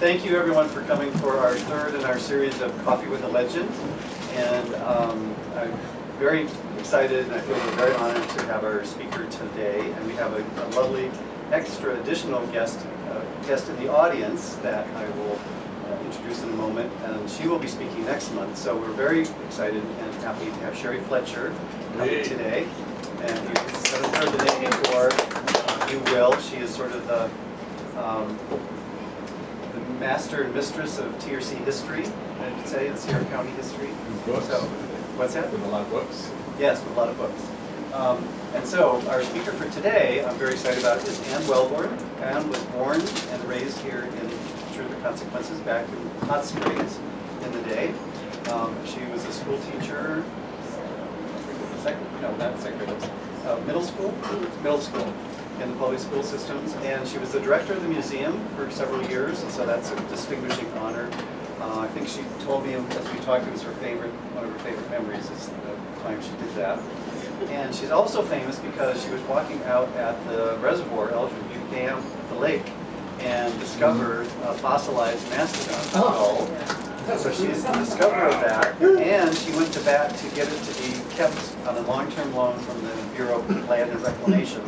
thank you everyone for coming for our third in our series of Coffee with a Legend. And I'm very excited and I feel we're very honored to have our speaker today. And we have a lovely extra additional guest in the audience that I will introduce in a moment. And she will be speaking next month. So we're very excited and happy to have Sherry Fletcher coming today. And if you haven't heard the name before, you will. She is sort of the master and mistress of TRC history, I'd say, in Sierra County history. Books. So, what's that? With a lot of books. Yes, with a lot of books. And so, our speaker for today, I'm very excited about, is Ann Welborn. Ann was born and raised here in Truth or Consequences back in Hot Springs in the day. She was a school teacher, middle school in the public school systems, and she was the director of the museum for several years, and so that's a distinguishing honor. I think she told me as we talked, it was one of her favorite memories is the time she did that. And she's also famous because she was walking out at the reservoir, Elephant Butte Dam, the lake, and discovered a fossilized mastodon skull. So she's the discoverer of that, and she went to bat to get it to be kept on a long-term loan from the Bureau of Land and Reclamation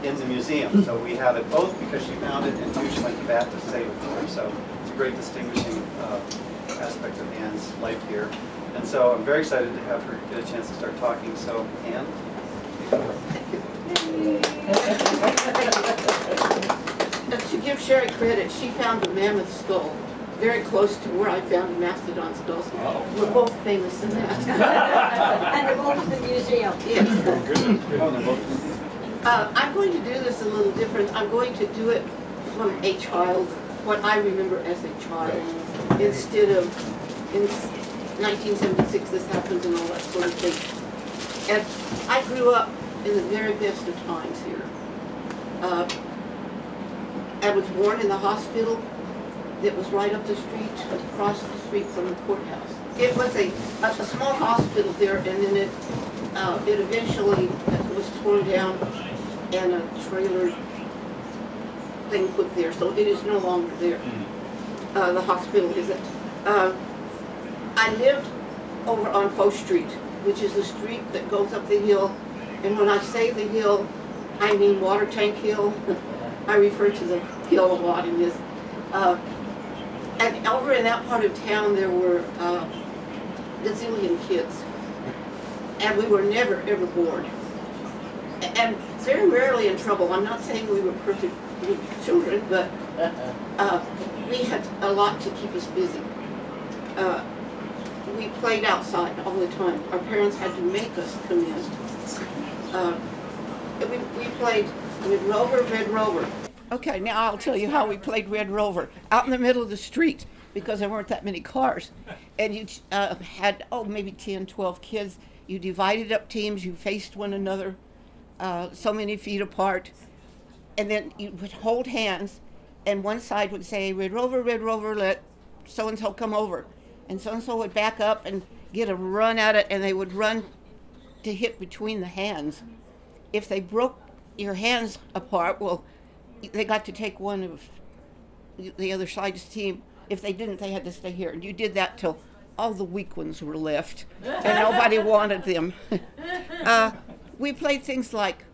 in the museum. So we have it both because she found it and two, she went to bat to save it for her. So it's a great distinguishing aspect of Ann's life here. And so I'm very excited to have her get a chance to start talking. So Ann. To give Sherry credit, she found a mammoth skull very close to where I found a mastodon skull. Oh. We're both famous in that. And they're both in the museum. Yes. Oh, I'm going to do this a little different. I'm going to do it from a child, what I remember as a child, instead of in 1976 this happened and all that sort of thing. And I grew up in the very best of times here. I was born in the hospital that was right up the street, across the street from the courthouse. It was a small hospital there, and then it eventually was torn down and a trailer thing put there, so it is no longer there. The hospital isn't. I lived over on Faux Street, which is the street that goes up the hill, and when I say the hill, I mean Water Tank Hill. I refer to the hill a lot in this. And over in that part of town, there were a gazillion kids. And we were never, ever bored. And very rarely in trouble. I'm not saying we were perfect children, but we had a lot to keep us busy. We played outside all the time. Our parents had to make us come in. We played with Red Rover. Okay, now I'll tell you how we played Red Rover. Out in the middle of the street, because there weren't that many cars. And you had, maybe 10, 12 kids. You divided up teams, you faced one another so many feet apart. And then you would hold hands, and one side would say, Red Rover, let so-and-so come over. And so-and-so would back up and get a run at it, and they would run to hit between the hands. If they broke your hands apart, well, they got to take one of the other side's team. If they didn't, they had to stay here. And you did that till all the weak ones were left, and nobody wanted them. We played things like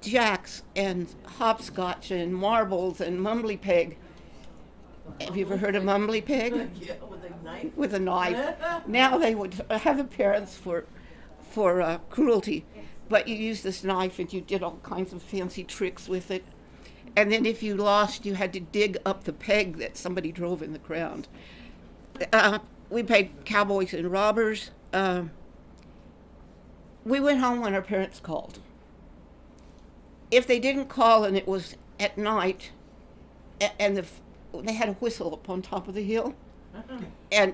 jacks and hopscotch and marbles and mumbly peg. Have you ever heard of mumbly peg? Yeah, with a knife. With a knife. Now they would have the parents for cruelty, but you used this knife and you did all kinds of fancy tricks with it. And then if you lost, you had to dig up the peg that somebody drove in the ground. We played cowboys and robbers. We went home when our parents called. If they didn't call and it was at night, and they had a whistle up on top of the hill, and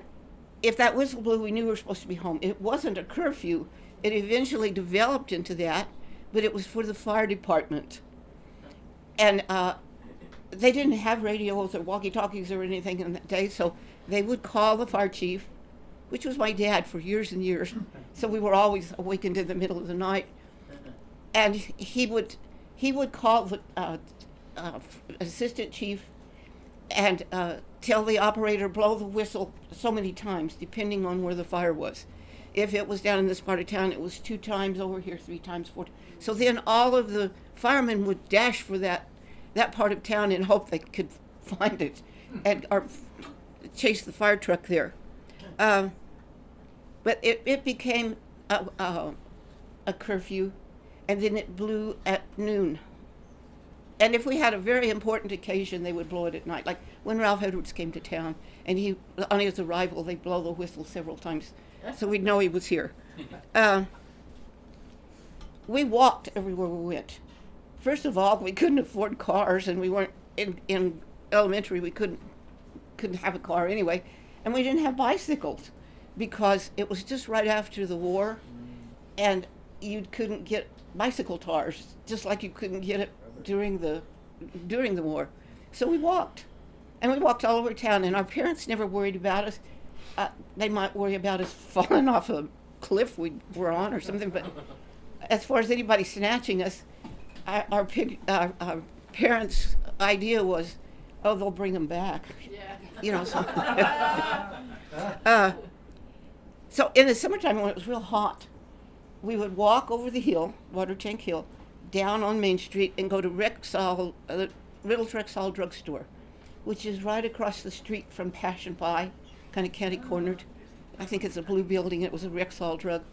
if that whistle blew, we knew we were supposed to be home. It wasn't a curfew. It eventually developed into that, but it was for the fire department. And they didn't have radios or walkie-talkies or anything in that day, so they would call the fire chief, which was my dad for years and years. So we were always awakened in the middle of the night. And he would call the assistant chief and tell the operator blow the whistle so many times, depending on where the fire was. If it was down in this part of town, it was 2 times, over here 3 times, 4 times. So then all of the firemen would dash for that part of town and hope they could find it, and or chase the fire truck there. But it became a curfew, and then it blew at noon. And if we had a very important occasion, they would blow it at night. Like when Ralph Edwards came to town, and on his arrival, they'd blow the whistle several times, so we'd know he was here. We walked everywhere we went. First of all, we couldn't afford cars, and we weren't in elementary. We couldn't have a car anyway, and we didn't have bicycles because it was just right after the war, and you couldn't get bicycle tires, just like you couldn't get it during the war. So we walked, and we walked all over town, and our parents never worried about us. They might worry about us falling off a cliff we were on or something, but as far as anybody snatching us, our parents' idea was, oh, they'll bring them back. Yeah. You know, so. So in the summertime when it was real hot, we would walk over the hill, Water Tank Hill, down on Main Street and go to Riddle's Rexall Drugstore, which is right across the street from Passion Pie, kind of catty-cornered. I think it's a blue building. It was a Rexall drug.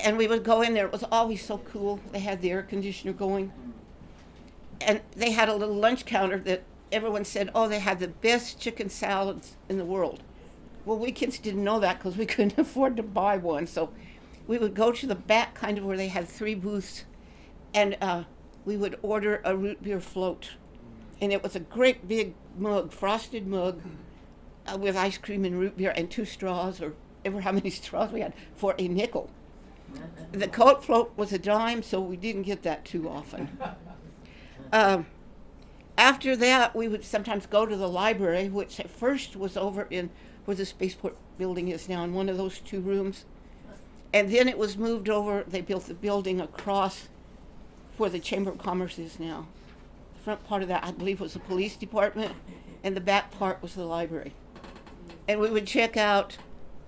And we would go in there. It was always so cool. They had the air conditioner going. And they had a little lunch counter that everyone said, oh, they had the best chicken salads in the world. Well, we kids didn't know that because we couldn't afford to buy one. So we would go to the back, kind of where they had 3 booths, and we would order a root beer float. And it was a great big mug, frosted mug, with ice cream and root beer and 2 straws, or ever how many straws we had, for a nickel. The Coke float was a dime, so we didn't get that too often. After that, we would sometimes go to the library, which at first was over in where the Spaceport building is now, in one of those 2 rooms. And then it was moved over, they built the building across where the Chamber of Commerce is now. The front part of that, I believe, was the police department, and the back part was the library. And we would check out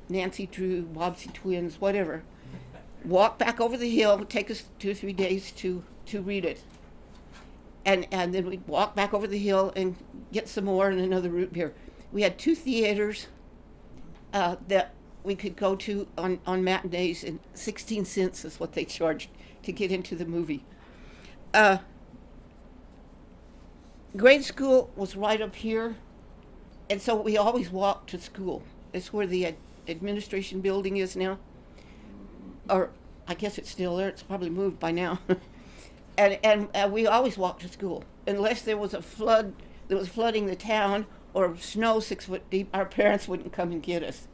Nancy Drew, Bobsey Twins, whatever. Walk back over the hill. It would take us 2 or 3 days to read it. And then we'd walk back over the hill and get some more and another root beer. We had 2 theaters that we could go to on matinees, and 16 cents is what they charged to get into the movie. Grade school was right up here, and so we always walked to school. It's where the administration building is now. Or I guess it's still there. It's probably moved by now. and we always walked to school. Unless there was a flood that was flooding the town or snow 6 foot deep, our parents wouldn't come and get us.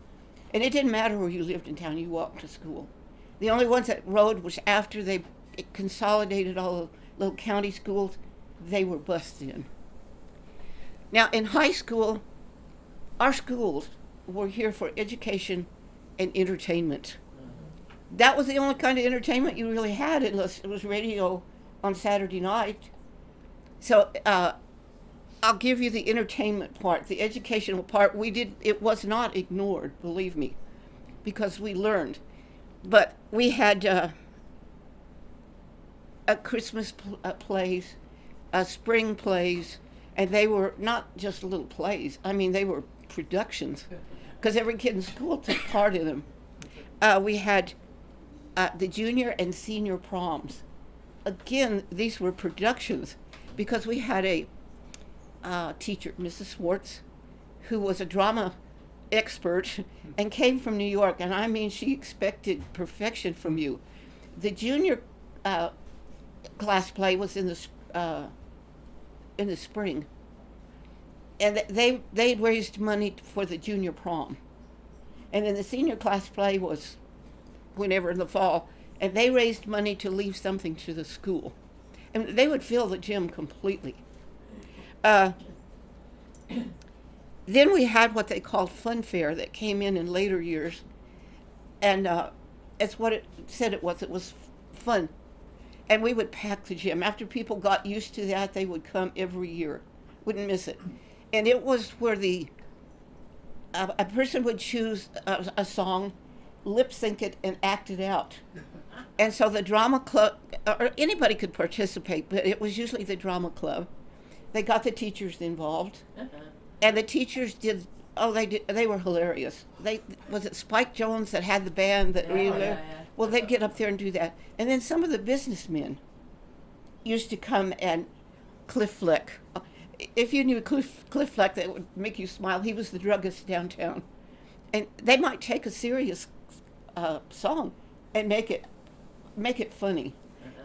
And it didn't matter where you lived in town, you walked to school. The only ones that rode was after they consolidated all the little county schools, they were bused in. Now in high school, our schools were here for education and entertainment. That was the only kind of entertainment you really had, unless it was radio on Saturday night. So I'll give you the entertainment part. The educational part, it was not ignored, believe me, because we learned. But we had a Christmas plays, spring plays, and they were not just little plays. I mean, they were productions, because every kid in school took part in them. We had the junior and senior proms. Again, these were productions, because we had a teacher, Mrs. Swartz, who was a drama expert and came from New York, and I mean, she expected perfection from you. The junior class play was in the spring, and they raised money for the junior prom, and then the senior class play was whenever in the fall, and they raised money to leave something to the school, and they would fill the gym completely. Then we had what they called fun fair that came in later years, and it's what it said it was. It was fun, and we would pack the gym. After people got used to that, they would come every year, wouldn't miss it. And it was where a person would choose a song, lip sync it, and act it out. And so the drama club, or anybody could participate, but it was usually the drama club. They got the teachers involved, and the teachers did. Oh, they were hilarious. Was it Spike Jones that had the band that Well, they'd get up there and do that, and then some of the businessmen used to come and Cliff Fleck. If you knew Cliff Fleck, that would make you smile. He was the druggist downtown, and they might take a serious song and make it funny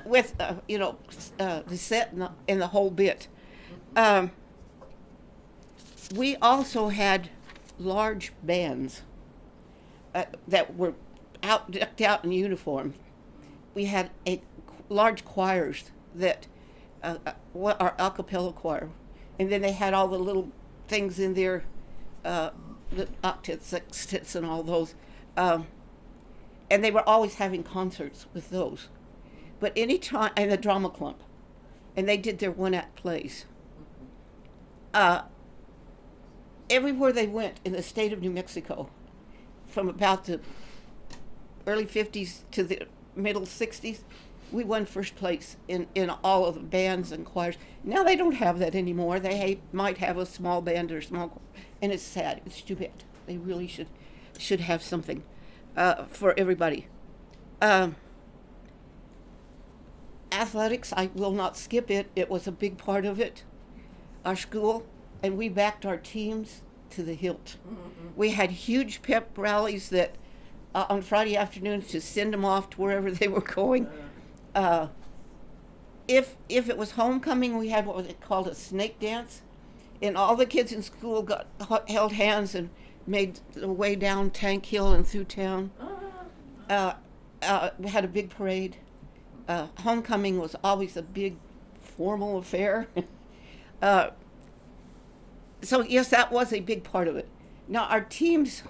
with the set and the whole bit. We also had large bands that were decked out in uniform. We had large choirs that our a cappella choir, and then they had all the little things in there, the octets, sextets, and all those, and they were always having concerts with those. But any time, and the drama club, and they did their one-act plays. Everywhere they went in the state of New Mexico, from about the early 50s to the middle 60s, we won first place in all of the bands and choirs. Now they don't have that anymore. They might have a small band or a small choir, and it's sad. It's too bad. They really should have something for everybody. Athletics, I will not skip it. It was a big part of it. Our school, and we backed our teams to the hilt. Mm-hmm. We had huge pep rallies that on Friday afternoons to send them off to wherever they were going. If it was homecoming, we had what was called a snake dance, and all the kids in school held hands and made the way down Tank Hill and through town. We had a big parade. Homecoming was always a big formal affair. So yes, that was a big part of it. Now our teams,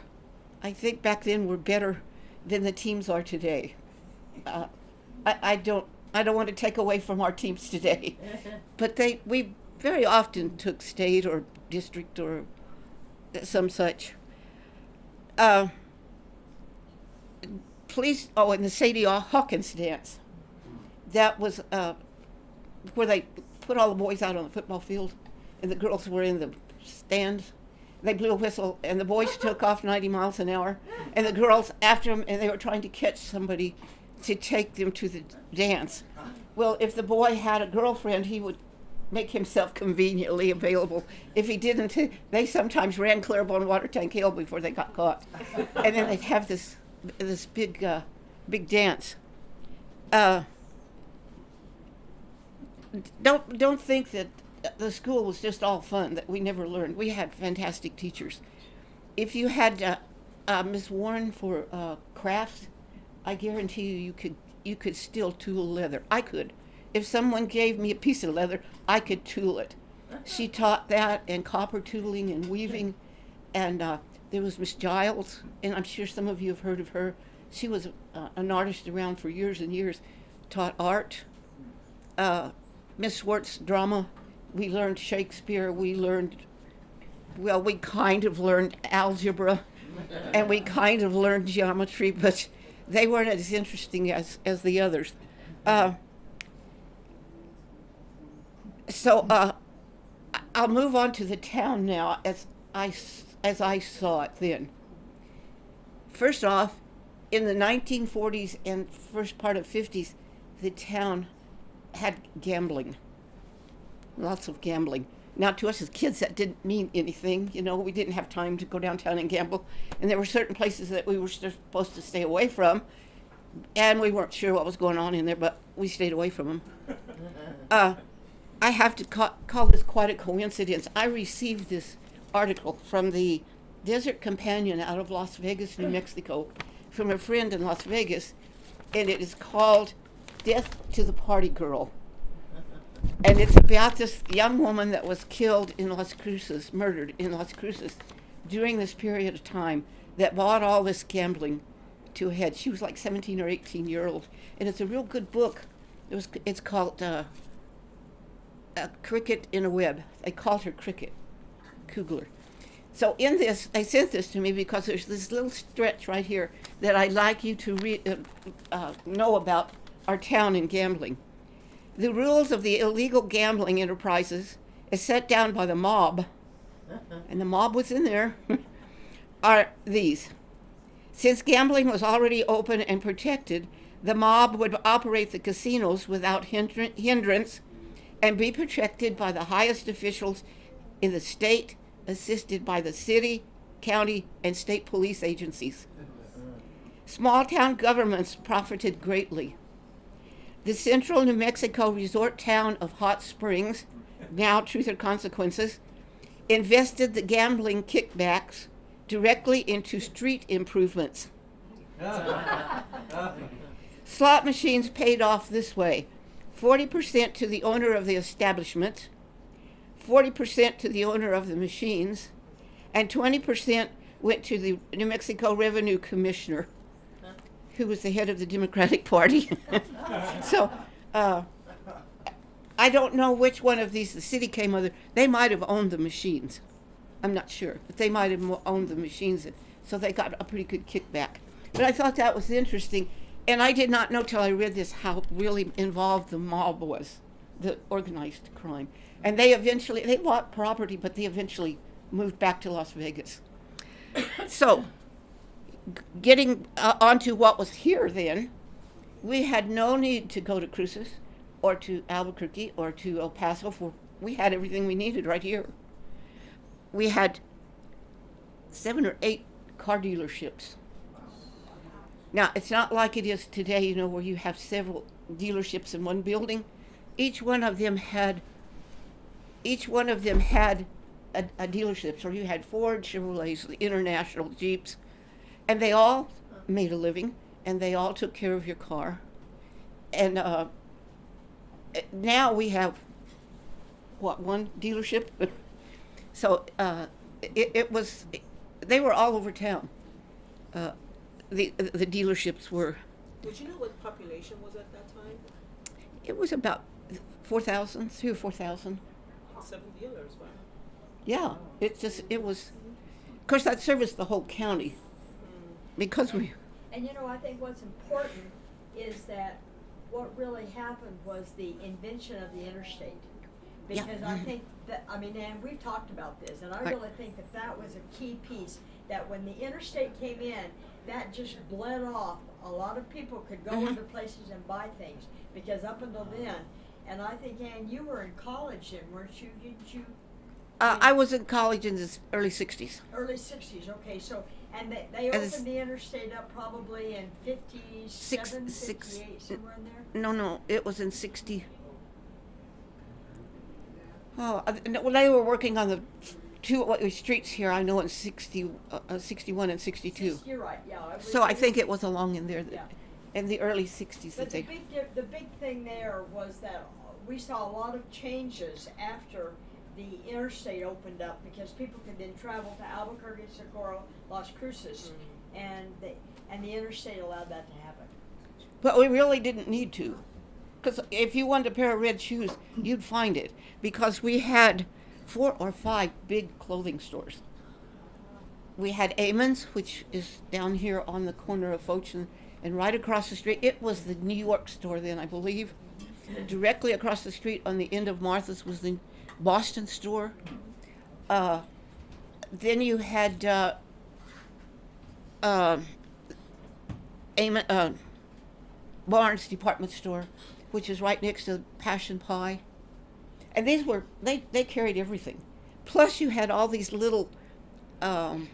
I think back then were better than the teams are today. I don't want to take away from our teams today, but we very often took state or district or some such. Please, and the Sadie Hawkins dance. That was where they put all the boys out on the football field, and the girls were in the stands. They blew a whistle, and the boys took off 90 miles an hour, and the girls after them, and they were trying to catch somebody to take them to the dance. Well, if the boy had a girlfriend, he would make himself conveniently available. If he didn't, they sometimes ran clear up on Water Tank Hill before they got caught. And then they'd have this big dance. Don't think that the school was just all fun, that we never learned. We had fantastic teachers. If you had Miss Warren for crafts, I guarantee you could still tool leather. I could. If someone gave me a piece of leather, I could tool it. She taught that, and copper tooling and weaving. And there was Miss Giles, and I'm sure some of you have heard of her. She was an artist around for years and years, taught art. Miss Swartz, drama. We learned Shakespeare. We kind of learned algebra, and we kind of learned geometry, but they weren't as interesting as the others. So I'll move on to the town now as I saw it then. First off, in the 1940s and first part of 50s, the town had gambling. Lots of gambling. Now, to us as kids, that didn't mean anything. We didn't have time to go downtown and gamble. And there were certain places that we were supposed to stay away from. And we weren't sure what was going on in there, but we stayed away from them. I have to call this quite a coincidence. I received this article from the Desert Companion out of Las Vegas, New Mexico, from a friend in Las Vegas. And it is called Death to the Party Girl. And it's about this young woman that was killed in Las Cruces, murdered in Las Cruces during this period of time, that bought all this gambling to a head. She was like 17 or 18-year-old. And it's a real good book. It's called Cricket in a Web. They called her Cricket Kugler. So in this, they sent this to me because there's this little stretch right here that I'd like you to know about our town and gambling. The rules of the illegal gambling enterprises, as set down by the mob, and the mob was in there, are these. Since gambling was already open and protected, the mob would operate the casinos without hindrance and be protected by the highest officials in the state, assisted by the city, county, and state police agencies. Small town governments profited greatly. The central New Mexico resort town of Hot Springs, now Truth or Consequences, invested the gambling kickbacks directly into street improvements. Slot machines paid off this way: 40% to the owner of the establishment, 40% to the owner of the machines, and 20% went to the New Mexico Revenue Commissioner, who was the head of the Democratic Party. So I don't know which one of these the city came under. They might have owned the machines. I'm not sure, but they might have owned the machines, so they got a pretty good kickback. But I thought that was interesting, and I did not know till I read this how really involved the mob was, the organized crime. And they bought property, but they eventually moved back to Las Vegas. So, getting onto what was here then, we had no need to go to Cruces or to Albuquerque or to El Paso, for we had everything we needed right here. We had 7 or 8 car dealerships. Now, it's not like it is today, where you have several dealerships in one building. Each one of them had a dealership. So you had Ford, Chevrolets, the International, Jeeps, and they all made a living, and they all took care of your car. And now we have, one dealership? So they were all over town. The dealerships were. Would you know what population was at that time? It was about 4,000, 3,000 or 4,000. 7 dealers, wow. Yeah, it was, of course, that serviced the whole county, because we. And I think what's important is that what really happened was the invention of the interstate. Yeah. Because I think that, and we've talked about this, and I Right. really think that was a key piece, that when the interstate came in, that just bled off. A lot of people could go Mhm. into places and buy things, because up until then, and I think, Ann, you were in college then, weren't you? Didn't you? I was in college in the early 60s. Early 60s, okay, so, and they As- opened the interstate up probably in 57, 58, somewhere in there? No, it was in 60. Oh, no, well, they were working on the 2 streets here, I know, in 61 and 62. You're right, yeah. So I think it was along in there, Yeah. in the early 60s But that the they. the big thing there was that we saw a lot of changes after the interstate opened up, because people could then travel to Albuquerque, Socorro, Las Cruces, and the interstate allowed that to happen. But we really didn't need to. Because if you wanted a pair of red shoes, you'd find it. Because we had 4 or 5 big clothing stores. We had Amon's, which is down here on the corner of Foch and right across the street. It was the New York store then, I believe. Directly across the street on the end of Martha's was the Boston store. Then you had Barnes department store, which is right next to Passion Pie. And these were, they carried everything. Plus you had all these little mom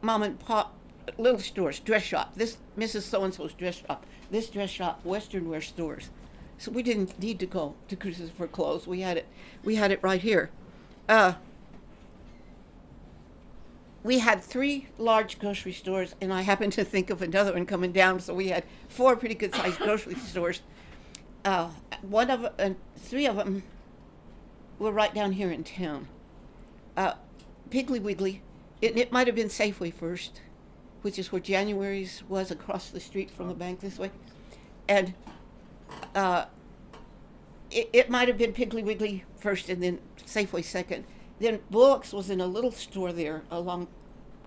and pop little stores, dress shop. This Mrs. So-and-so's dress shop, this dress shop, Western wear stores. So we didn't need to go to Cruces for clothes. We had it right here. We had 3 large grocery stores, and I happened to think of another one coming down, so we had 4 pretty good-sized grocery stores. 3 of them were right down here in town. Piggly Wiggly, it might have been Safeway first, which is where January's was across the street from the bank this way. And it might have been Piggly Wiggly first and then Safeway second. Then Bullock's was in a little store there along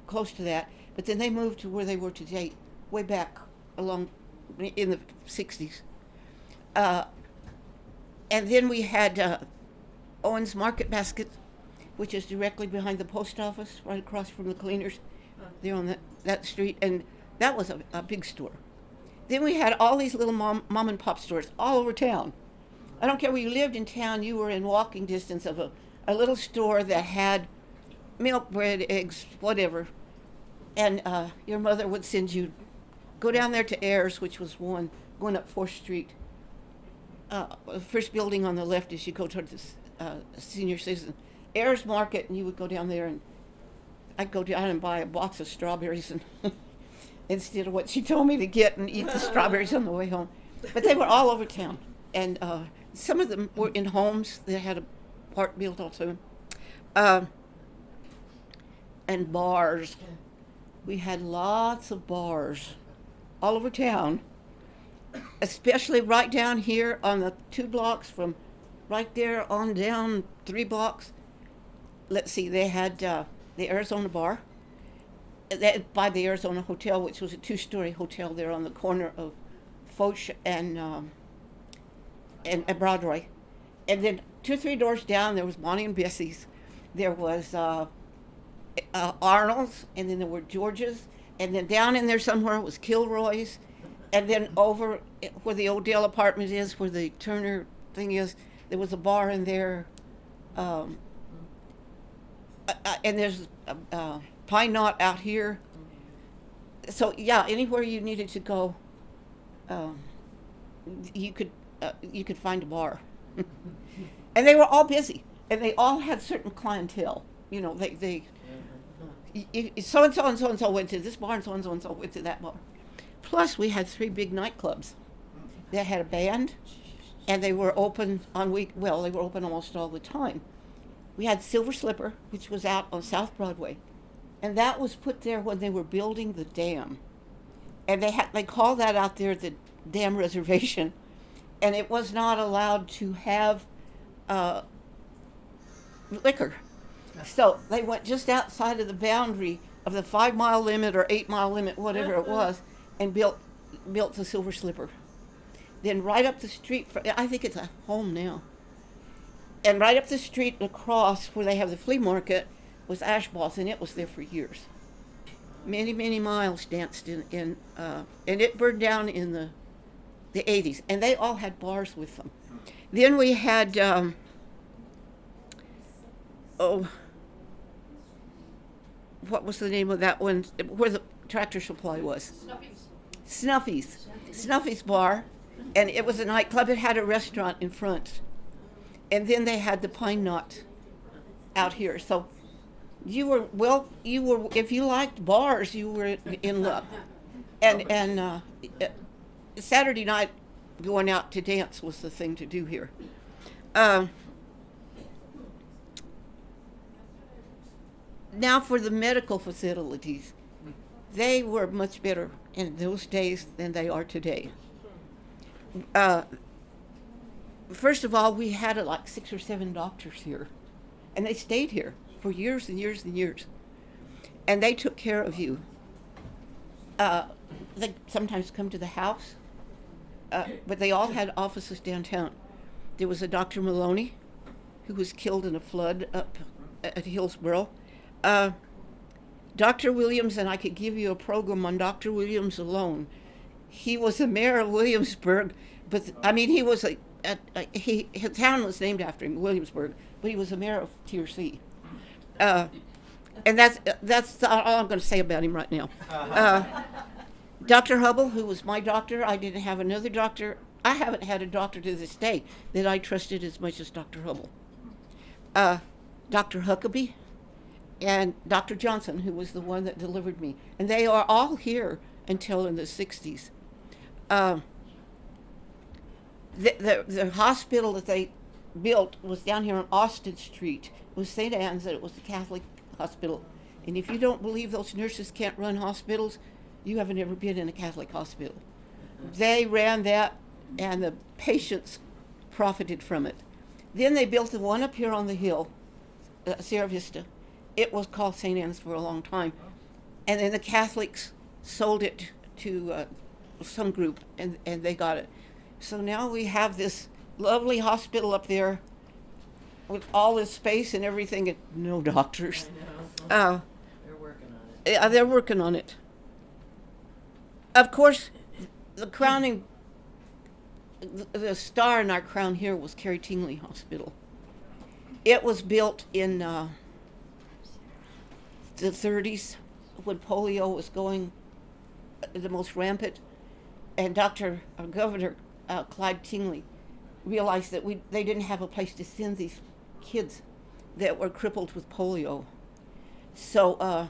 close to that, but then they moved to where they were today, way back along in the 60s. And then we had Owen's Market Basket, which is directly behind the post office, right across from the cleaners. There on that street, and that was a big store. Then we had all these little mom and pop stores all over town. I don't care where you lived in town, you were in walking distance of a little store that had milk, bread, eggs, whatever. And your mother would send you, go down there to Ayers, which was one, going up 4th Street. The first building on the left as you go toward the senior citizen. Ayers Market, and you would go down there, and I'd go down and buy a box of strawberries and instead of what she told me to get and eat the strawberries on the way home. But they were all over town. And some of them were in homes that had a part built also. And bars. We had lots of bars all over town, especially right down here on the 2 blocks from right there on down 3 blocks. Let's see, they had the Arizona Bar by the Arizona Hotel, which was a 2-story hotel there on the corner of Foch and Broadway. And then 2 or 3 doors down, there was Bonnie and Bessie's. There was Arnold's, and then there were George's. And then down in there somewhere was Kilroy's. And then over where the Odell apartment is, where the Turner thing is, there was a bar in there. And there's Pine Knot out here. So yeah, anywhere you needed to go, you could find a bar. And they were all busy, and they all had certain clientele. You know, they so and so and so and so went to this bar, and so and so went to that bar. Plus, we had 3 big nightclubs that had a band, and they were open on they were open almost all the time. We had Silver Slipper, which was out on South Broadway, and that was put there when they were building the dam. And they called that out there the dam reservation, and it was not allowed to have liquor. So they went just outside of the boundary of the 5-mile limit or 8-mile limit, whatever it was, and built the Silver Slipper. Then right up the street, I think it's a home now. And right up the street and across where they have the flea market was Ashballs, and it was there for years. Many, many miles danced in and it burned down in the 80s, and they all had bars with them. Then we had, what was the name of that one, where the Tractor Supply was? Snuffy's Bar, and it was a nightclub. It had a restaurant in front. And then they had the Pine Knot out here. So you were if you liked bars, you were in luck. And Saturday night going out to dance was the thing to do here. Now for the medical facilities, they were much better in those days than they are today. First of all, we had like 6 or 7 doctors here, and they stayed here for years and years and years, and they took care of you. They sometimes come to the house, but they all had offices downtown. There was a Dr. Maloney, who was killed in a flood up at Hillsborough. Dr. Williams, and I could give you a program on Dr. Williams alone. He was the mayor of Williamsburg, but I mean, he was his town was named after him, Williamsburg, but he was the mayor of Tier C. And that's all I'm going to say about him right now. Dr. Hubble, who was my doctor, I didn't have another doctor. I haven't had a doctor to this day that I trusted as much as Dr. Hubble. Dr. Huckabee and Dr. Johnson, who was the one that delivered me. And they are all here until in the 60s. The hospital that they built was down here on Austin Street. It was St. Anne's, and it was a Catholic hospital. And if you don't believe those nurses can't run hospitals, you haven't ever been in a Catholic hospital. They ran that, and the patients profited from it. Then they built the one up here on the hill, Sierra Vista. It was called St. Anne's for a long time. And then the Catholics sold it to some group, and they got it. So now we have this lovely hospital up there with all this space and everything, and no doctors. I know. They're working on it. Yeah, they're working on it. Of course, the crowning, the star in our crown here was Carrie Tingley Hospital. It was built in the 30s when polio was going the most rampant, and Governor Clyde Tingley realized that they didn't have a place to send these kids that were crippled with polio. So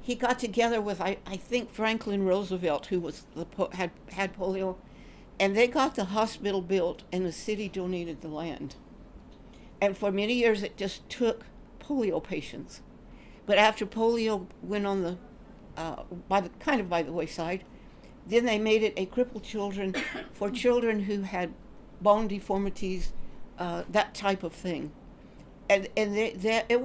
he got together with I think Franklin Roosevelt, who was had polio, and they got the hospital built, and the city donated the land. And for many years, it just took polio patients. But after polio went on the by the wayside, then they made it a crippled children for children who had bone deformities, that type of thing, and it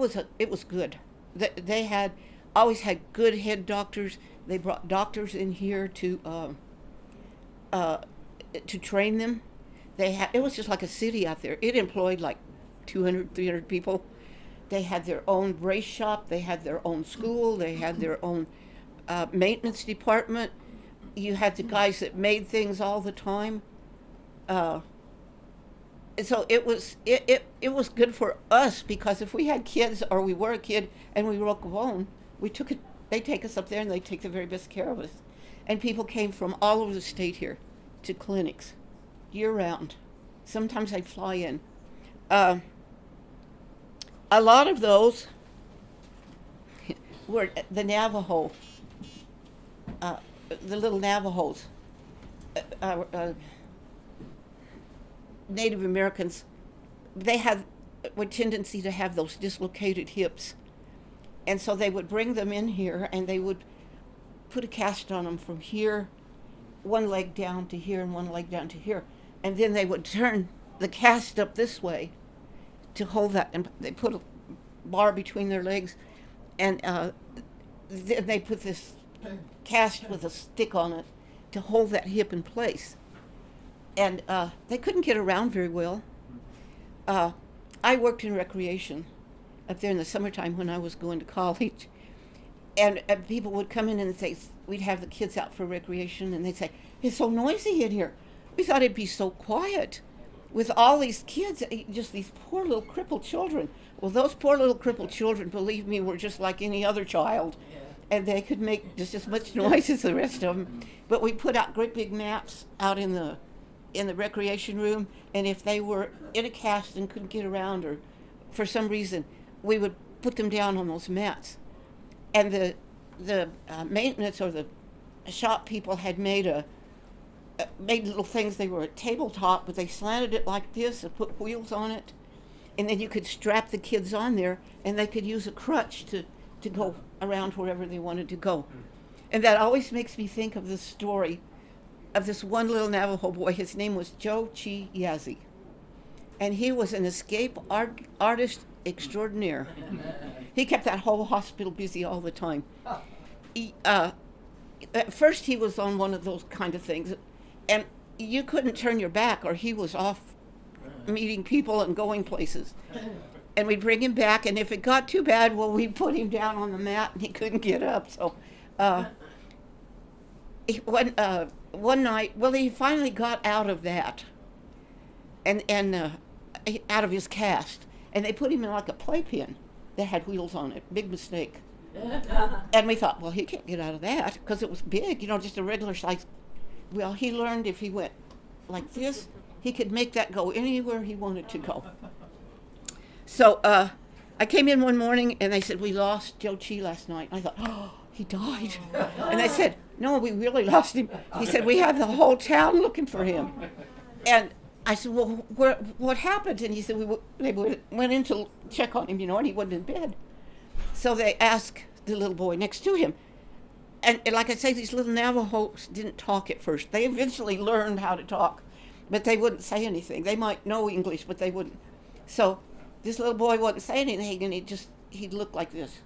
was good. They had always had good head doctors. They brought doctors in here to train them. It was just like a city out there. It employed like 200, 300 people. They had their own brace shop. They had their own school. They had their own maintenance department. You had the guys that made things all the time. So it was good for us, because if we had kids, or we were a kid and we broke a bone, they take us up there and they take the very best care of us. And people came from all over the state here to clinics year round. Sometimes they'd fly in. A lot of those were the Navajo, the little Navajos, Native Americans. They had a tendency to have those dislocated hips. And so they would bring them in here, and they would put a cast on them from here, one leg down to here and one leg down to here. And then they would turn the cast up this way to hold that, and they put a bar between their legs, and then they put this cast with a stick on it to hold that hip in place. And they couldn't get around very well. I worked in recreation up there in the summertime when I was going to college, and people would come in and say, we'd have the kids out for recreation, and they'd say, it's so noisy in here. We thought it'd be so quiet with all these kids, just these poor little crippled children. Well, those poor little crippled children, believe me, were just like any other child. Yeah. And they could make just as much noise as the rest of them. But we put out great big mats out in the recreation room, and if they were in a cast and couldn't get around, or for some reason, we would put them down on those mats. And the maintenance or the shop people had made little things. They were a tabletop, but they slanted it like this and put wheels on it, and then you could strap the kids on there, and they could use a crutch to go around wherever they wanted to go. And that always makes me think of the story of this one little Navajo boy. His name was Joe Chi Yazzie, and he was an escape artist extraordinaire. He kept that whole hospital busy all the time. At first he was on one of those kind of things, and you couldn't turn your back, or he was off meeting people and going places. And we'd bring him back, and if it got too bad, well, we'd put him down on the mat, and he couldn't get up. So one night, well, he finally got out of that, and out of his cast, and they put him in like a playpen that had wheels on it. Big mistake. And we thought, well, he can't get out of that because it was big, just a regular size. Well, he learned if he went like this, he could make that go anywhere he wanted to go. So I came in one morning, and they said, we lost Joe Chi last night. And I thought, oh, he died. And they said, no, we really lost him. He said, we had the whole town looking for him. And I said, well, what happened? And he said, they went in to check on him, and he wasn't in bed. So they asked the little boy next to him. And like I say, these little Navajos didn't talk at first. They eventually learned how to talk, but they wouldn't say anything. They might know English, but they wouldn't. So this little boy wouldn't say anything, and he'd look like this.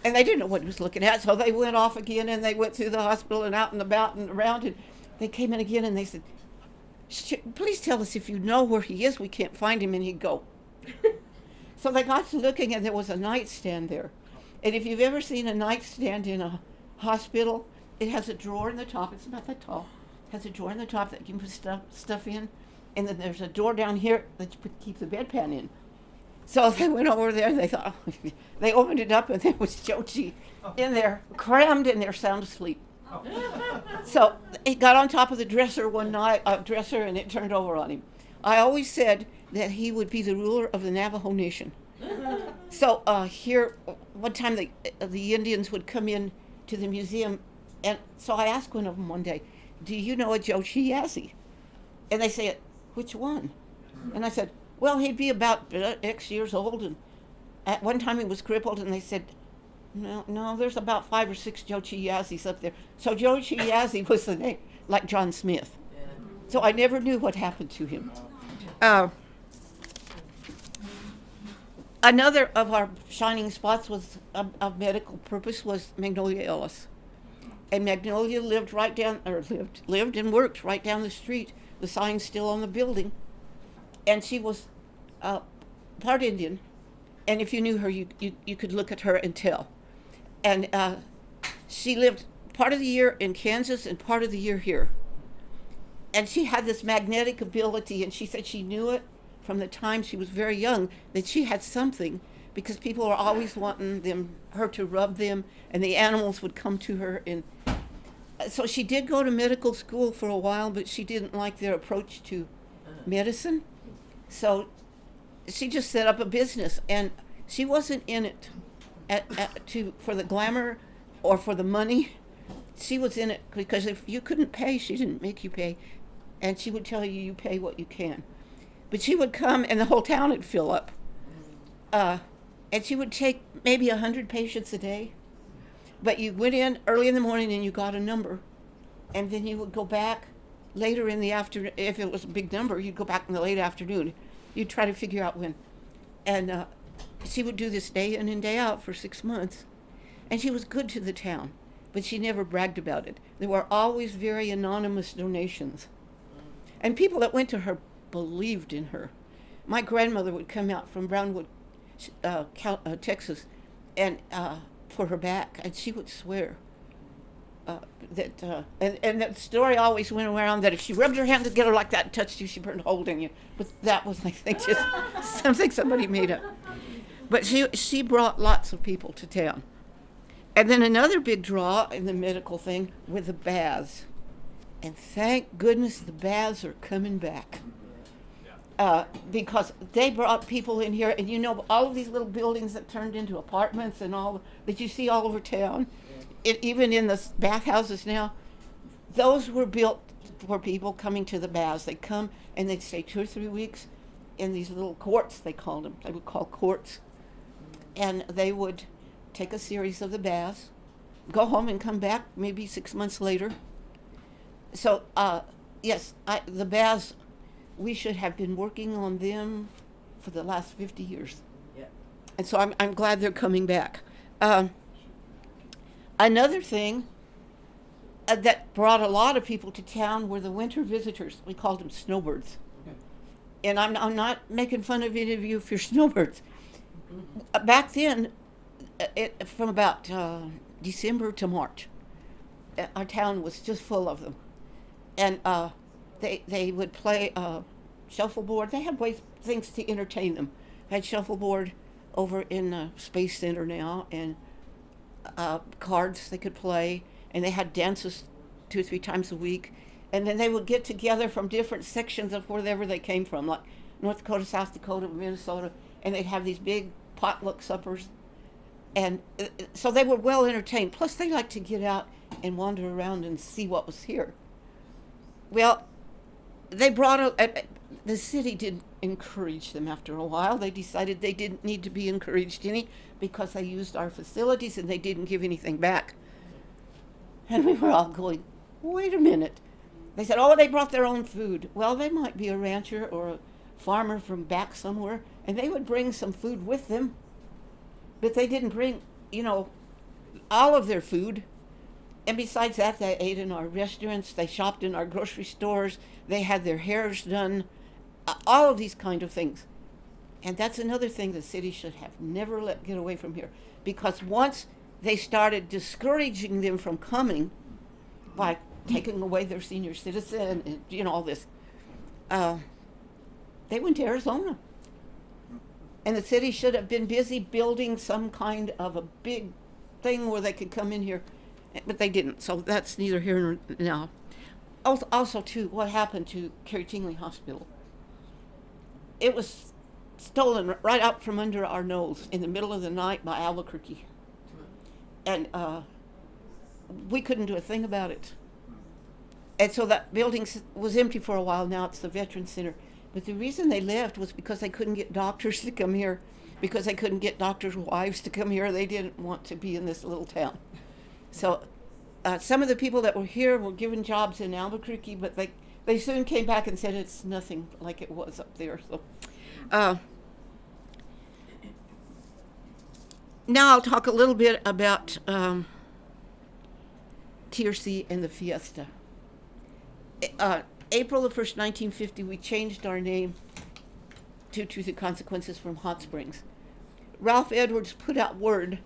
And they didn't know what he was looking at, so they went off again, and they went through the hospital and out and about and around, and they came in again, and they said, please tell us if you know where he is. We can't find him. And he'd go. So they got to looking, and there was a nightstand there. And if you've ever seen a nightstand in a hospital, it has a drawer in the top. It's about that tall. It has a drawer in the top that you can put stuff in. And then there's a door down here that you keep the bedpan in. So they went over there, and they thought, they opened it up, and there was Jochi in there, crammed in there, sound asleep. So he got on top of the dresser one night, and it turned over on him. I always said that he would be the ruler of the Navajo Nation. So here, one time the Indians would come in to the museum, and so I asked one of them one day, do you know a Jochi Yazzie? And they said, which one? And I said, well, he'd be about X years old, and at one time he was crippled, and they said, no, there's about 5 or 6 Jochi Yazzies up there. So Jochi Yazzie was the name, like John Smith. Yeah. So I never knew what happened to him. Another of our shining spots was of medical purpose was Magnolia Ellis. And Magnolia lived and worked right down the street. The sign's still on the building. And she was part Indian. And if you knew her, you could look at her and tell. And she lived part of the year in Kansas and part of the year here. And she had this magnetic ability, and she said she knew it from the time she was very young, that she had something, because people were always wanting her to rub them, and the animals would come to her. And so she did go to medical school for a while, but she didn't like their approach to medicine. So she just set up a business, and she wasn't in it for the glamour or for the money. She was in it because if you couldn't pay, she didn't make you pay, and she would tell you pay what you can. But she would come, and the whole town would fill up, and she would take maybe 100 patients a day. But you went in early in the morning and you got a number, and then you would go back later in the afternoon. If it was a big number, you'd go back in the late afternoon. You'd try to figure out when. And she would do this day in and day out for 6 months. And she was good to the town, but she never bragged about it. There were always very anonymous donations. And people that went to her believed in her. My grandmother would come out from Brownwood, Texas, and for her back, and she would swear and that story always went around that if she rubbed her hand together like that and touched you, she burned a hole in you. But that was, I think, just something somebody made up. But she brought lots of people to town. And then another big draw in the medical thing were the baths. And thank goodness the baths are coming back. Because they brought people in here, and you know, all of these little buildings that turned into apartments and all that you see all over town, even in the bathhouses now, those were built for people coming to the baths. They'd come and they'd stay 2 or 3 weeks in these little courts, they called them. They would call courts. And they would take a series of the baths, go home and come back maybe 6 months later. So, yes, the baths, we should have been working on them for the last 50 years. Yeah. And so I'm glad they're coming back. Another thing that brought a lot of people to town were the winter visitors. We called them snowbirds. Okay. And I'm not making fun of any of you if you're snowbirds. Back then, from about December to March, our town was just full of them. And they would play shuffleboard. They had things to entertain them. Had shuffleboard over in the Space Center now, and cards they could play, and they had dances 2 or 3 times a week. And then they would get together from different sections of wherever they came from, like North Dakota, South Dakota, Minnesota, and they'd have these big potluck suppers. And so they were well entertained. Plus, they liked to get out and wander around and see what was here. Well, they brought the city didn't encourage them after a while. They decided they didn't need to be encouraged any because they used our facilities and they didn't give anything back. And we were all going, wait a minute. They said, oh, they brought their own food. Well, they might be a rancher or a farmer from back somewhere, and they would bring some food with them, but they didn't bring, all of their food. And besides that, they ate in our restaurants, they shopped in our grocery stores, they had their hairs done, all of these kind of things. And that's another thing the city should have never let get away from here. Because once they started discouraging them from coming by taking away their senior citizen and, all this, they went to Arizona. And the city should have been busy building some kind of a big thing where they could come in here, but they didn't. So that's neither here nor now. Also, too, what happened to Carrie Tingley Hospital? It was stolen right out from under our nose in the middle of the night by Albuquerque. And we couldn't do a thing about it. And so that building was empty for a while. Now it's the Veterans Center. But the reason they left was because they couldn't get doctors to come here, because they couldn't get doctors' wives to come here. They didn't want to be in this little town. So some of the people that were here were given jobs in Albuquerque, but they soon came back and said it's nothing like it was up there. So now I'll talk a little bit about TRC and the Fiesta. April the 1st, 1950, we changed our name to the Consequences from Hot Springs. Ralph Edwards put out word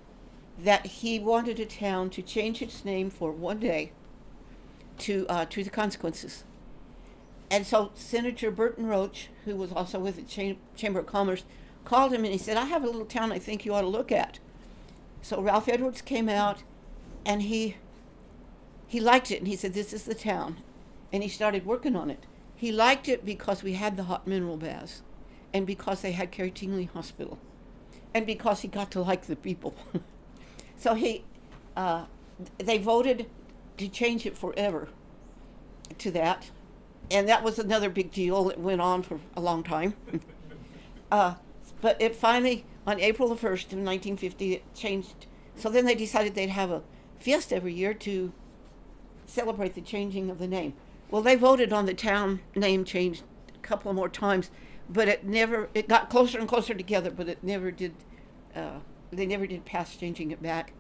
that he wanted a town to change its name for one day to the Consequences. And so Senator Burton Roach, who was also with the Chamber of Commerce, called him and he said, I have a little town I think you ought to look at. So Ralph Edwards came out and he liked it and he said, this is the town. And he started working on it. He liked it because we had the hot mineral baths and because they had Carrie Tingley Hospital and because he got to like the people. So they voted to change it forever to that. And that was another big deal. It went on for a long time. But it finally, on April the 1st of 1950, it changed. So then they decided they'd have a fiesta every year to celebrate the changing of the name. Well, they voted on the town name change a couple of more times, but it got closer and closer together, but it never did, they never did pass changing it back.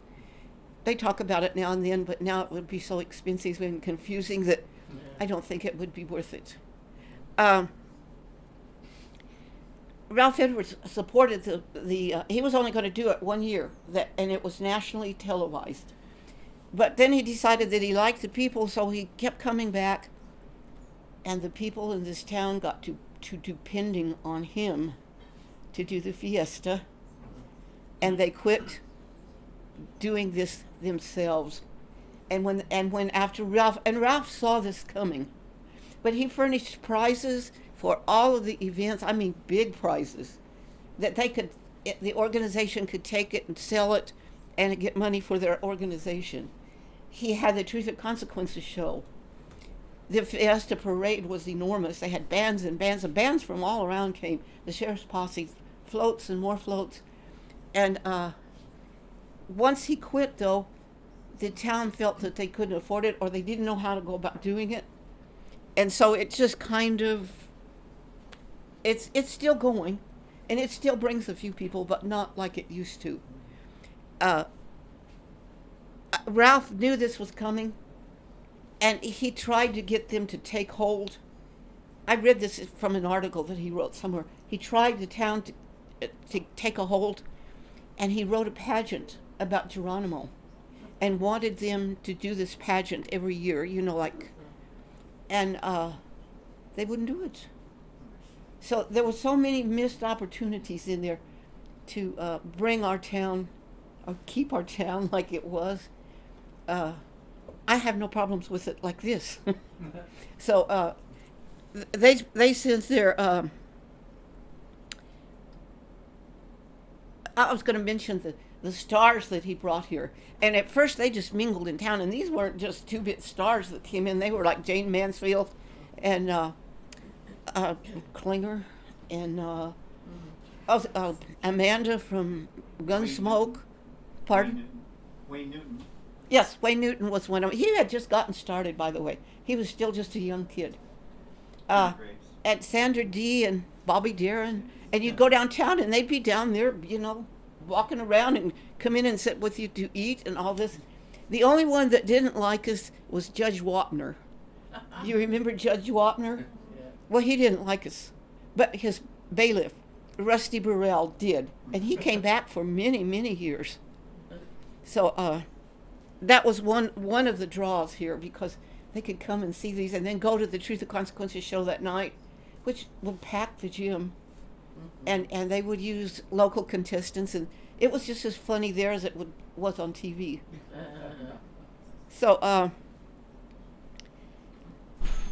They talk about it now and then, but now it would be so expensive and confusing that I don't think it would be worth it. Ralph Edwards supported he was only going to do it 1 year, and it was nationally televised. But then he decided that he liked the people, so he kept coming back, and the people in this town got to depending on him to do the fiesta, and they quit doing this themselves. And when after Ralph saw this coming, but he furnished prizes for all of the events. I mean, big prizes that the organization could take it and sell it and get money for their organization. He had the Truth and Consequences show. The Fiesta parade was enormous. They had bands and bands and bands from all around came. The sheriff's posse, floats and more floats. And once he quit, though, the town felt that they couldn't afford it or they didn't know how to go about doing it. And so it just kind of, it's still going, and it still brings a few people, but not like it used to. Ralph knew this was coming, and he tried to get them to take hold. I read this from an article that he wrote somewhere. He tried the town to take a hold, and he wrote a pageant about Geronimo and wanted them to do this pageant every year, and they wouldn't do it. So there were so many missed opportunities in there to bring our town, or keep our town like it was. I have no problems with it like this. So they sent their. I was going to mention the stars that he brought here, and at first they just mingled in town, and these weren't just two-bit stars that came in. They were like Jane Mansfield, and Klinger, and Amanda from Gunsmoke. Pardon? Wayne Newton. Yes, Wayne Newton was one of them. He had just gotten started, by the way. He was still just a young kid. And Sandra Dee and Bobby Darin, and you'd go downtown and they'd be down there, walking around and come in and sit with you to eat and all this. The only one that didn't like us was Judge Wapner. You remember Judge Wapner? Yeah. Well, he didn't like us, but his bailiff, Rusty Burrell, did, and he came back for many, many years. So that was one of the draws here, because they could come and see these and then go to the Truth and Consequences show that night, which would pack the gym, and they would use local contestants, and it was just as funny there as it was on TV. So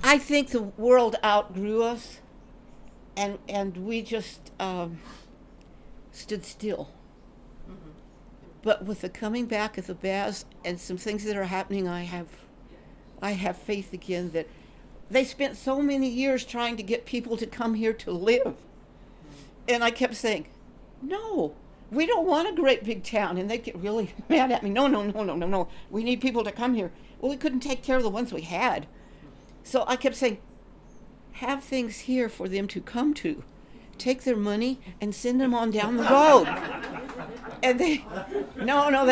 I think the world outgrew us, and we just stood still. But with the coming back of the Baz and some things that are happening, I have faith again that they spent so many years trying to get people to come here to live. And I kept saying, no, we don't want a great big town. And they'd get really mad at me. No. We need people to come here. Well, we couldn't take care of the ones we had. So I kept saying, have things here for them to come to. Take their money and send them on down the road. And they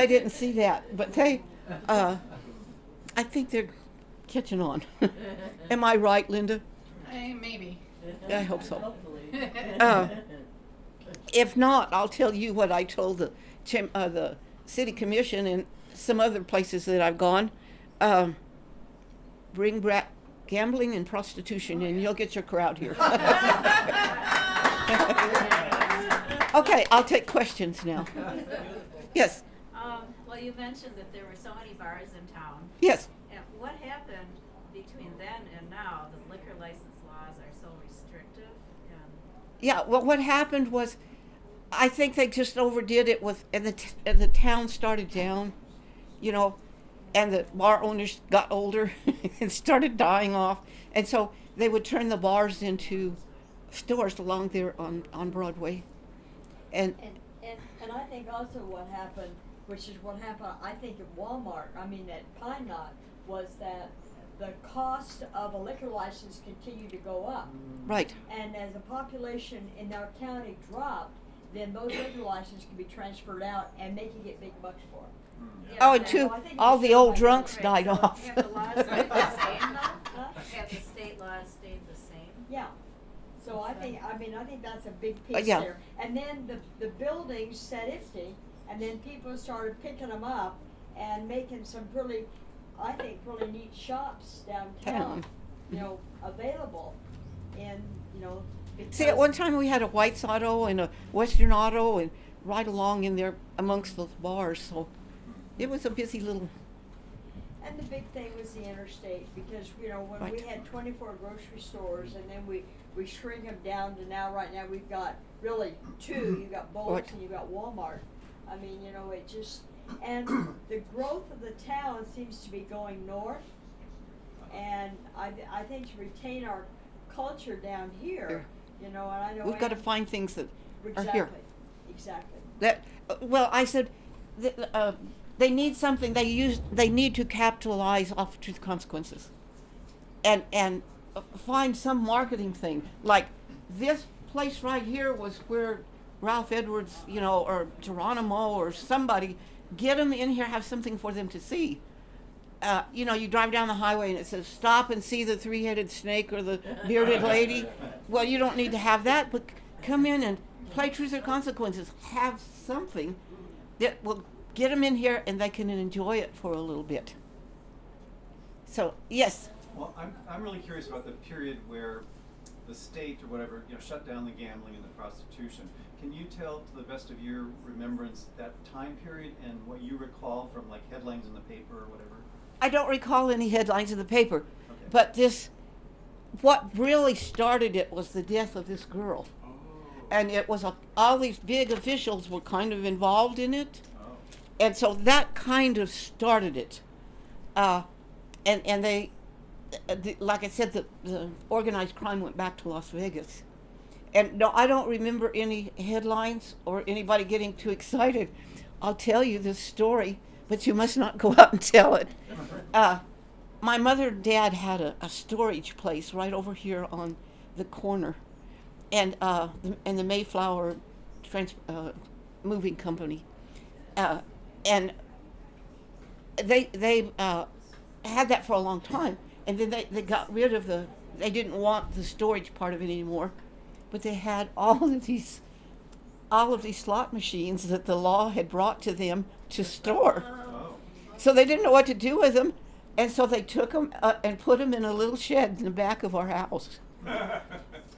didn't see that. But they, I think they're catching on. Am I right, Linda? Maybe. I hope so. Hopefully. If not, I'll tell you what I told the city commission and some other places that I've gone. Bring back gambling and prostitution, and you'll get your crowd here. Okay, I'll take questions now. Yes. Well, you mentioned that there were so many bars in town. Yes. And what happened between then and now? The liquor license laws are so restrictive. And Yeah. Well, what happened was, I think they just overdid it and the town started down, and the bar owners got older and started dying off, and so they would turn the bars into stores along there on Broadway, and And I think also what happened, which is what happened, I think at Walmart, at Pine Knot, was that the cost of a liquor license continued to go up. right. And as the population in our county dropped, then those liquor licenses can be transferred out and they can get big bucks for it. Oh, Yeah, and so too, I think all it's the just old like- drunks Right, died so off. Have the laws stayed the same though? Have the state laws stayed the same? Yeah. So I think that's a big piece yeah. there. And then the buildings sat empty, and then people started picking them up and making some really neat shops downtown, Town. Available. And, See, at one time we had a White's Auto and a Western Auto and right along in there amongst those bars, so it was a busy little. And the big thing was the interstate, because, when we Right. had 24 grocery stores, and then we shrink them down to right now we've got really two. You got Bowles Right. and you got Walmart. It just, and the growth of the town seems to be going north. And I think to retain our culture down here, and I know We've got to find things that are here. Exactly. I said, they need something. They need to capitalize off Truth Consequences, and find some marketing thing. Like this place right here was where Ralph Edwards, or Geronimo or somebody, get them in here, have something for them to see. You drive down the highway and it says, stop and see the three-headed snake or the bearded lady. Well, you don't need to have that, but come in and play Truth or Consequences. Have something that will get them in here and they can enjoy it for a little bit. So, yes. Well, I'm really curious about the period where the state or whatever, shut down the gambling and the prostitution. Can you tell, to the best of your remembrance, that time period and what you recall from like headlines in the paper or whatever? I don't recall any headlines in the paper, Okay. but what really started it was the death of this girl. Oh. And it was all these big officials were kind of involved in it. Oh. And so that kind of started it. And they, like I said, the organized crime went back to Las Vegas. And no, I don't remember any headlines or anybody getting too excited. I'll tell you this story, but you must not go out and tell it. My mother and dad had a storage place right over here on the corner. and the Mayflower moving company, and they had that for a long time, and then they got rid of they didn't want the storage part of it anymore, but they had all of these slot machines that the law had brought to them to store. Oh. So they didn't know what to do with them, and so they took them and put them in a little shed in the back of our house.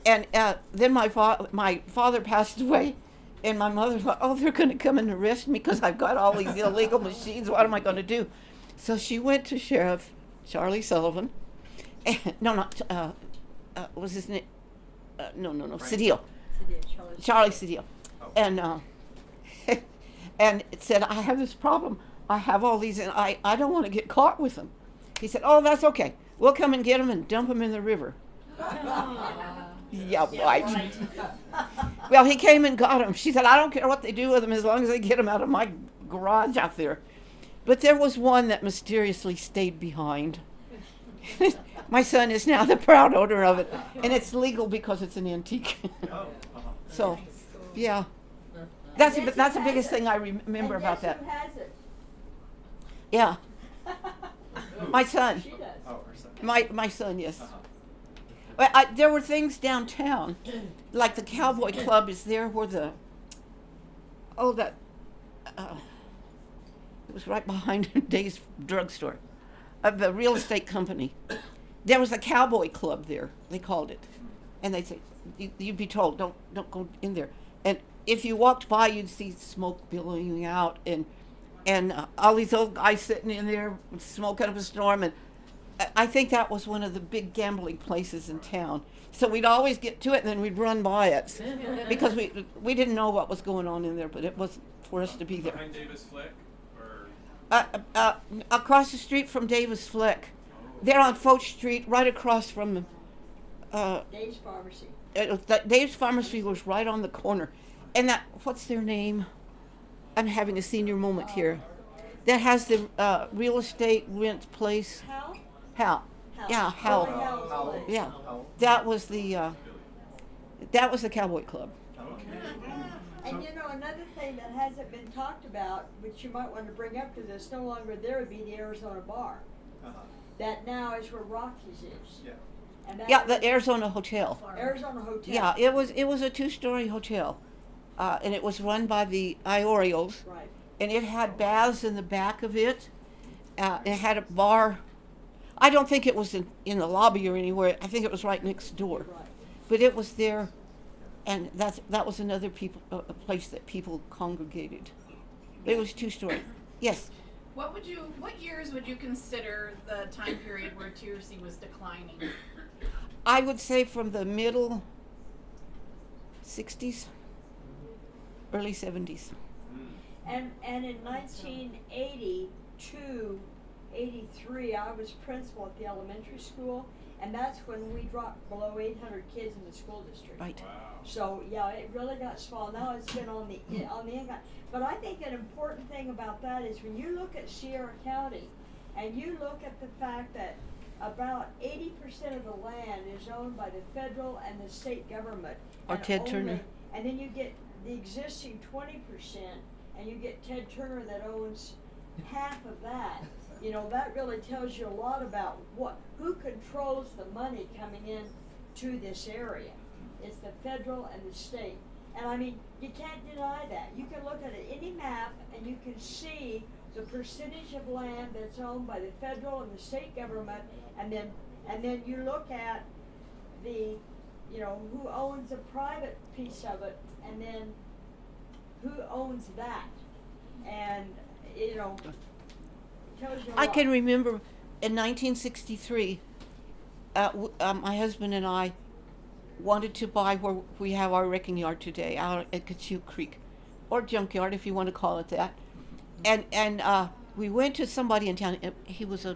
And then my father passed away, and my mother thought, oh, they're going to come and arrest me because I've got all these illegal machines. What am I going to do? So she went to Sheriff Charlie Sullivan. No, not was his name? No, Cedille. Charlie Cedille. And and it said, I have this problem. I have all these, and I don't want to get caught with them. He said, oh, that's okay. We'll come and get them and dump them in the river. Yeah, right. Well, he came and got them. She said, I don't care what they do with them as long as they get them out of my garage out there. But there was one that mysteriously stayed behind. My son is now the proud owner of it, and it's legal because it's an antique. So, yeah. That's the biggest thing I remember about that. Who has it? Yeah, my son. She does. Oh, her son. My son, yes. Uh-huh. Well, there were things downtown, like the Cowboy Club is there where it was right behind Dave's drugstore, the real estate company. There was a Cowboy Club there, they called it. And they'd say, you'd be told, don't go in there. And if you walked by, you'd see smoke billowing out and all these old guys sitting in there with smoke out of a storm. And I think that was one of the big gambling places in town. So we'd always get to it and then we'd run by it because we didn't know what was going on in there, but it was for us to be there. Behind Davis Flick? Or Across the street from Davis Flick. They're on Foch Street, right across from Dave's Pharmacy. Dave's Pharmacy was right on the corner. And what's their name? I'm having a senior moment here. That has the real estate rent place. Hal? Hal. Yeah, Hal. Hal. Yeah. That was the Cowboy Club. And you know, another thing that hasn't been talked about, which you might want to bring up because it's no longer there, would be the Arizona Bar. Uh-huh. That now is where Rockies is. Yeah. And that Yeah, was the Arizona Hotel. Arizona Hotel. Yeah, it was a 2-story hotel. And it was run by the Orioles. Right. And it had baths in the back of it. It had a bar. I don't think it was in the lobby or anywhere. I think it was right next door. Right. But it was there, and that was another a place that people congregated. It was 2-story. Yes. What years would you consider the time period where TRC was declining? I would say from the middle 60s, early 70s. And in 1982, 83, I was principal at the elementary school, and that's when we dropped below 800 kids in the school district. Right. So yeah, it really got small. Now it's been on the incline. But I think an important thing about that is when you look at Sierra County, and you look at the fact that about 80% of the land is owned by the federal and the state government. Or and Ted Turner. And then you get the existing 20%, and you get Ted Turner that owns half of that. You know, that really tells you a lot about who controls the money coming in to this area. It's the federal and the state. And I mean, you can't deny that. You can look at any map and you can see the percentage of land that's owned by the federal and the state government, and then you look at the, you know, who owns a private piece of it, and then who owns that. And, you know, it tells you a I lot. can remember in 1963, my husband and I wanted to buy where we have our wrecking yard today, out at Cachute Creek, or junkyard if you want to call it that. And we went to somebody in town. He was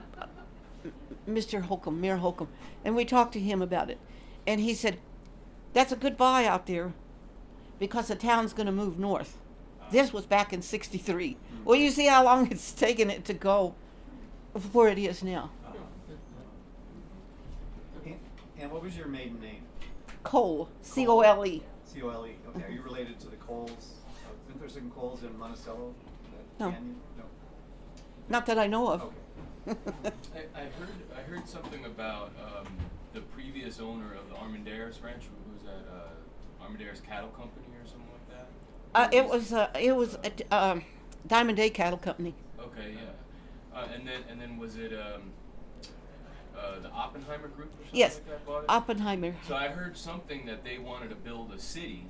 Mr. Holcomb, Mayor Holcomb, and we talked to him about it. And he said, "That's a good buy out there, because the town's going to move north." This was back in '63. Well, you see how long it's taken it to go where it is now. And what was your maiden name? Cole, C-O-L-E. C-O-L-E. Okay, are you related to the Coles, Winterson Coles in Monticello? No. Canyon? No. Not that I know of. Okay. I heard something about the previous owner of the Armanderos Ranch. Who was that? Armanderos Cattle Company or something like that. It was a Diamond Day Cattle Company. Okay, yeah. And then was it the Oppenheimer Group or something Yes, like that bought it? Oppenheimer. So I heard something that they wanted to build a city.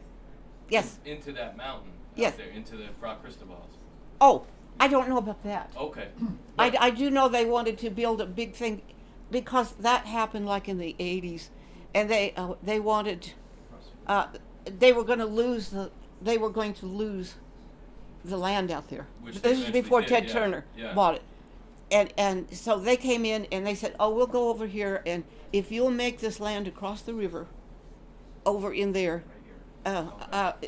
Yes. Into that mountain. Yes. Out there, into the Fra Cristobal's. Oh, I don't know about that. Okay. I do know they wanted to build a big thing because that happened like in the 80s, and they wanted they were going to lose the land out there. Which they This is eventually before did, Ted yeah, Turner yeah. bought it. And so they came in and they said, "Oh, we'll go over here, and if you'll make this land across the river over in there,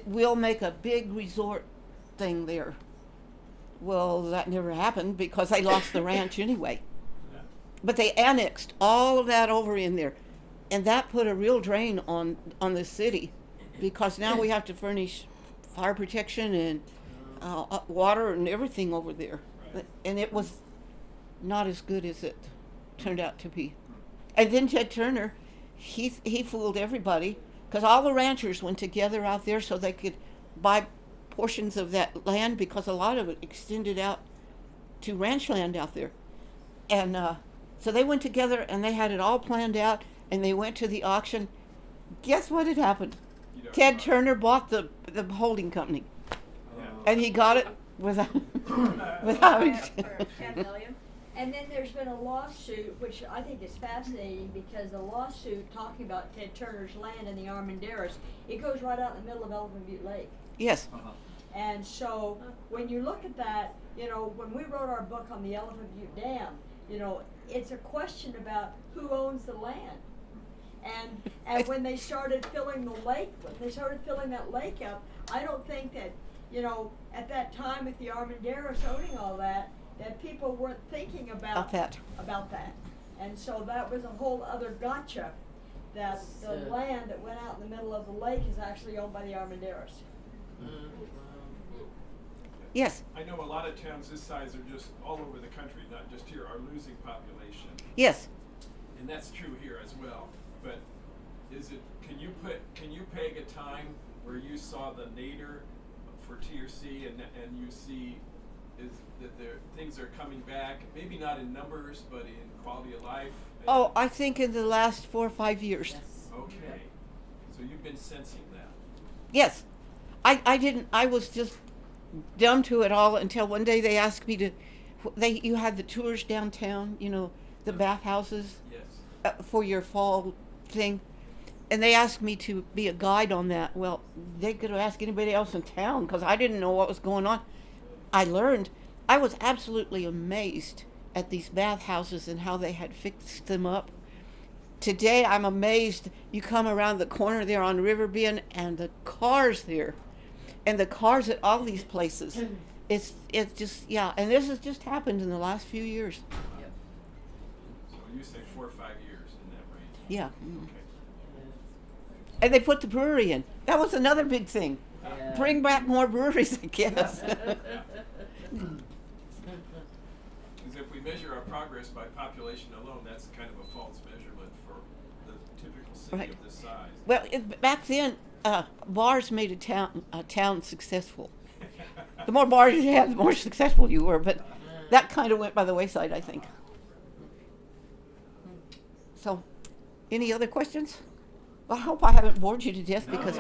we'll make a big resort thing there." Well, that never happened because they lost the ranch anyway. But they annexed all of that over in there, and that put a real drain on the city, because now we have to furnish fire protection and water and everything over there, and it was not as good as it turned out to be. And then Ted Turner, he fooled everybody, because all the ranchers went together out there so they could buy portions of that land, because a lot of it extended out to ranch land out there. And so they went together and they had it all planned out, and they went to the auction. Guess what had happened? Ted Turner bought the holding company, and he got it without For 10 million. And then there's been a lawsuit, which I think is fascinating, because the lawsuit talking about Ted Turner's land in the Armanderos, it goes right out in the middle of Elephant Butte Lake. Yes. And so when you look at that, when we wrote our book on the Elephant Butte Dam, it's a question about who owns the land. And when they started filling that lake up, I don't think that, at that time with the Armanderos owning all that people weren't thinking about that. And so that was a whole other gotcha, that the land that went out in the middle of the lake is actually owned by the Armanderos. Yes. I know a lot of towns this size are just all over the country, not just here, are losing population. Yes. And that's true here as well. But can you peg a time where you saw the nadir for TRC and you see is that things are coming back, maybe not in numbers, but in quality of life? Oh, I think in the last 4 or 5 years. Okay. So you've been sensing that. Yes. I was just dumb to it all until one day they asked me to, you had the tours downtown, the bathhouses Yes. for your fall thing. And they asked me to be a guide on that. Well, they could have asked anybody else in town, because I didn't know what was going on. I learned. I was absolutely amazed at these bathhouses and how they had fixed them up. Today, I'm amazed. You come around the corner there on River Bend, and the cars there, and the cars at all these places. It's just, yeah. And this has just happened in the last few years. So you say 4 or 5 years in that range. Yeah. Okay. And they put the brewery in. That was another big thing. Bring back more breweries, I guess. Because if we measure our progress by population alone, that's kind of a false measurement for the typical city Right. of this size. Well, back then, bars made a town successful. The more bars you had, the more successful you were. But that kind of went by the wayside, I think. So, any other questions? Well, I hope I haven't bored you to death, because